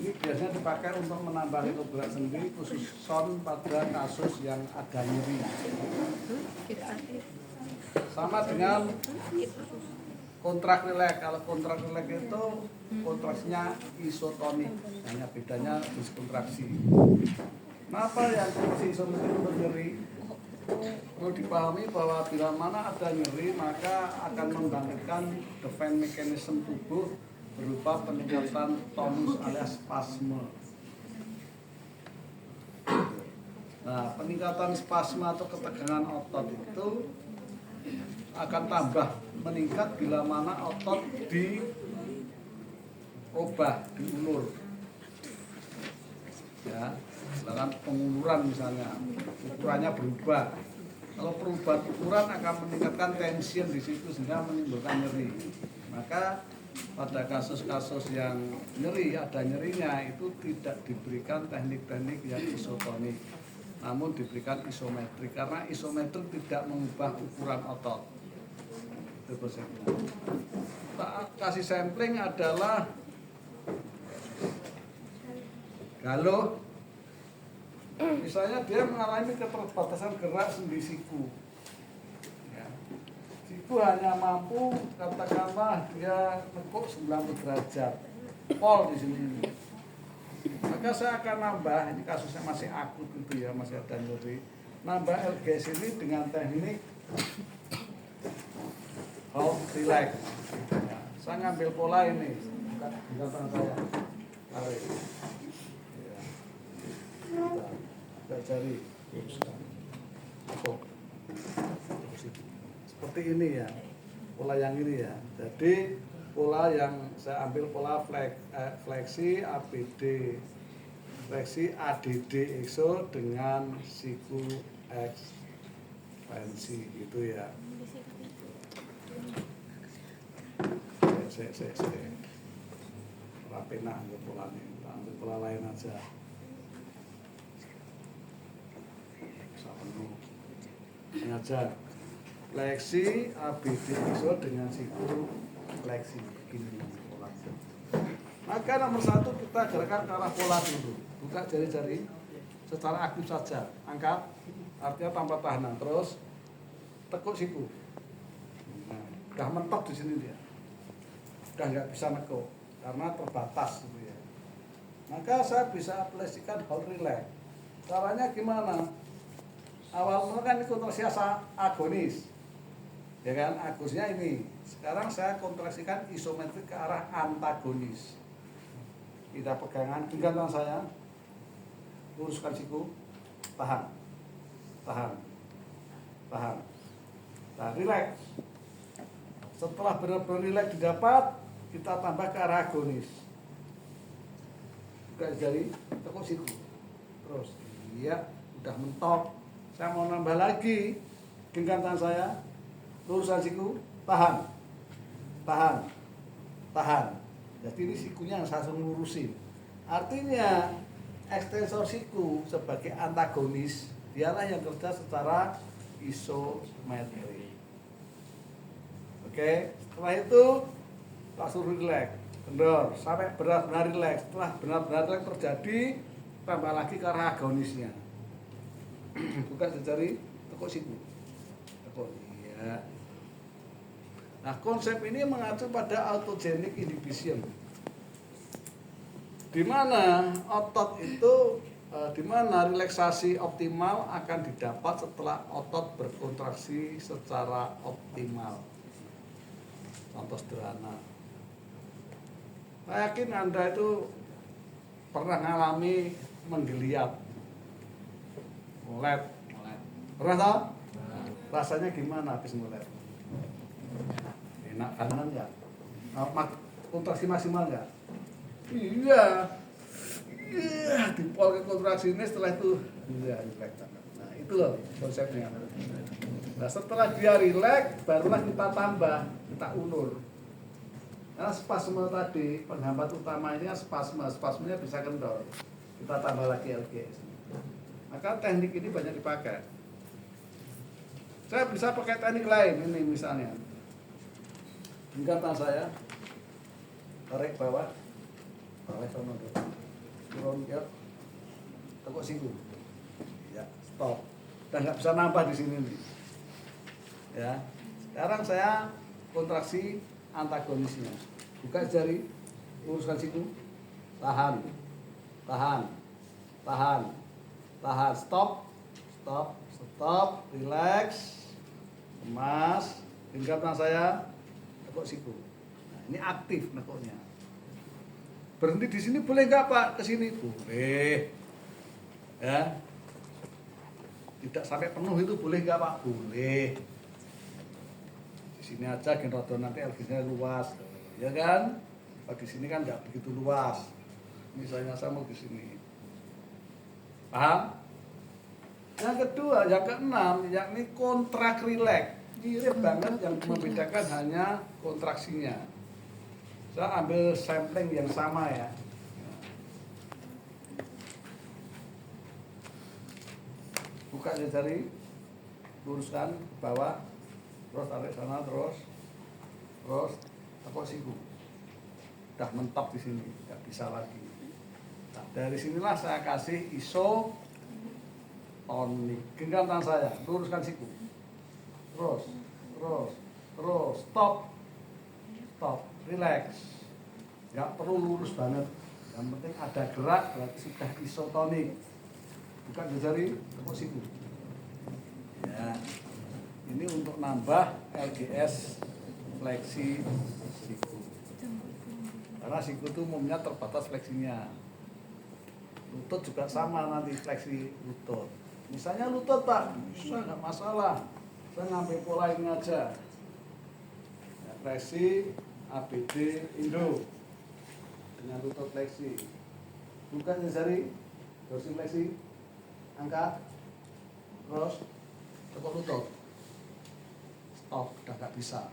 Ini biasanya dipakai untuk menambah gerak sendi, khusus pada kasus yang ada nyeri. Sama dengan kontrak rileks. Kalau kontrak rileks itu kontraksinya isotonik, hanya bedanya diskontraksi. Kenapa yang kontraksi isotonik itu nyeri? Perlu dipahami bahwa bila mana ada nyeri, maka akan membangkitkan defense mechanism tubuh berupa peningkatan tonus alias spasme. Nah, peningkatan spasme atau ketegangan otot itu akan tambah meningkat bila mana otot diubah, diulur. Ya, misalkan penguluran misalnya, ukurannya berubah. Kalau perubahan ukuran akan meningkatkan tension di situ sehingga menimbulkan nyeri. Maka pada kasus-kasus yang nyeri, ada nyerinya, itu tidak diberikan teknik-teknik yang isotonik, namun diberikan isometrik, karena isometrik tidak mengubah ukuran otot. Itu konsepnya. Kasih sampling adalah galuh. Misalnya dia mengalami keterbatasan gerak sendi siku. Ya. Siku hanya mampu, katakanlah dia nekuk 90 derajat. Pol di sini. Maka saya akan nambah, ini kasusnya masih akut gitu ya, masih ada nyeri. Nambah LGS ini dengan teknik hold relax. Ya. Saya ngambil pola ini, bukan tangan saya. Tarik. Agak jari seperti ini ya, pola yang ini ya. Jadi pola yang saya ambil pola fleksi ABD, fleksi ADD exo dengan siku ekspansi gitu ya. Saya rapi nah ambil pola ini, ambil pola lain aja. Ini aja fleksi ABD exo dengan siku fleksi begini polanya. Maka nomor 1 kita gerakan ke arah pola dulu. Buka jari-jari secara aktif saja. Angkat, artinya tanpa tahanan. Terus tekuk siku. Nah, udah mentok di sini dia. Udah nggak bisa nekuk karena terbatas gitu ya. Maka saya bisa aplikasikan hold relax. Caranya gimana? Awalnya kan ini kontraksi agonis, ya kan, agusnya ini. Sekarang saya kontraksikan isometrik ke arah antagonis. Kita pegangan, genggam tangan saya, luruskan siku, tahan, tahan, tahan. Nah, relax. Setelah benar-benar relax didapat, kita tambah ke arah agonis. Buka jari, tekuk siku, terus, iya, udah mentok. Saya mau nambah lagi, genggam tangan saya, luruskan siku, tahan, tahan, tahan. Jadi ini sikunya yang saya lurusin. Artinya ekstensor siku sebagai antagonis, dialah yang kerja secara isometri. Oke, setelah itu langsung relax, kendor, sampai benar-benar relax. Setelah benar-benar relax terjadi, tambah lagi ke arah agonisnya. Buka jari, tekuk siku, tekuk, iya. Nah, konsep ini mengacu pada autogenic inhibition, di mana otot itu, di mana relaksasi optimal akan didapat setelah otot berkontraksi secara optimal. Contoh sederhana, saya yakin Anda itu pernah mengalami menggeliat. Ngulet, pernah tahu? Rasanya gimana habis ngulet? Enak kanan ya? Kontraksi maksimal nggak? Iya, dipol ke kontraksi ini, setelah itu iya, relax. Nah itu loh konsepnya. Nah setelah dia relax, barulah kita tambah, kita ulur. Karena spasme tadi, penghambat utama ini spasmenya bisa kendor. Kita tambah lagi LGS. Maka teknik ini banyak dipakai. Saya bisa pakai teknik lain, ini misalnya. Genggam tangan saya, tarik bawah, bawah sama dulu. turun ya, tekuk siku. Ya, stop. Udah nggak bisa nambah di sini nih. Ya, sekarang saya kontraksi antagonisnya. Buka jari, luruskan siku, tahan, tahan, tahan, tahan, stop, stop, stop, relax, kemas, tingkatkan saya, tekuk siku. Nah, ini aktif nekuknya. Berhenti di sini boleh nggak Pak? Ke sini boleh. Ya, tidak sampai penuh itu boleh nggak Pak? Boleh. Di sini aja genrodon nanti LG-nya luas, ya kan? Kalau di sini kan nggak begitu luas. Misalnya saya mau di sini, paham? Yang kedua, yang keenam, yakni kontrak rileks. Mirip banget, yang membedakan hanya kontraksinya. Saya ambil sampling yang sama ya. Buka jari, luruskan ke bawah, terus tarik sana, terus tekuk siku. Udah mentok di sini, nggak bisa lagi. Nah, dari sinilah saya kasih isotonik. Genggam tangan saya, luruskan siku. Terus, stop, relax. Nggak perlu lurus banget. Yang penting ada gerak, berarti sudah isotonik. Buka jari, tekuk siku. Ya, ini untuk nambah LGS fleksi siku. Karena siku itu umumnya terbatas fleksinya. Lutut juga sama nanti fleksi lutut. Misalnya lutut Pak, bisa nggak masalah. Saya ngambil pola ini aja. Ya, fleksi ABD Indo dengan lutut fleksi. Buka jari, dorsi fleksi, angkat, terus tekuk lutut. Stop, udah nggak bisa.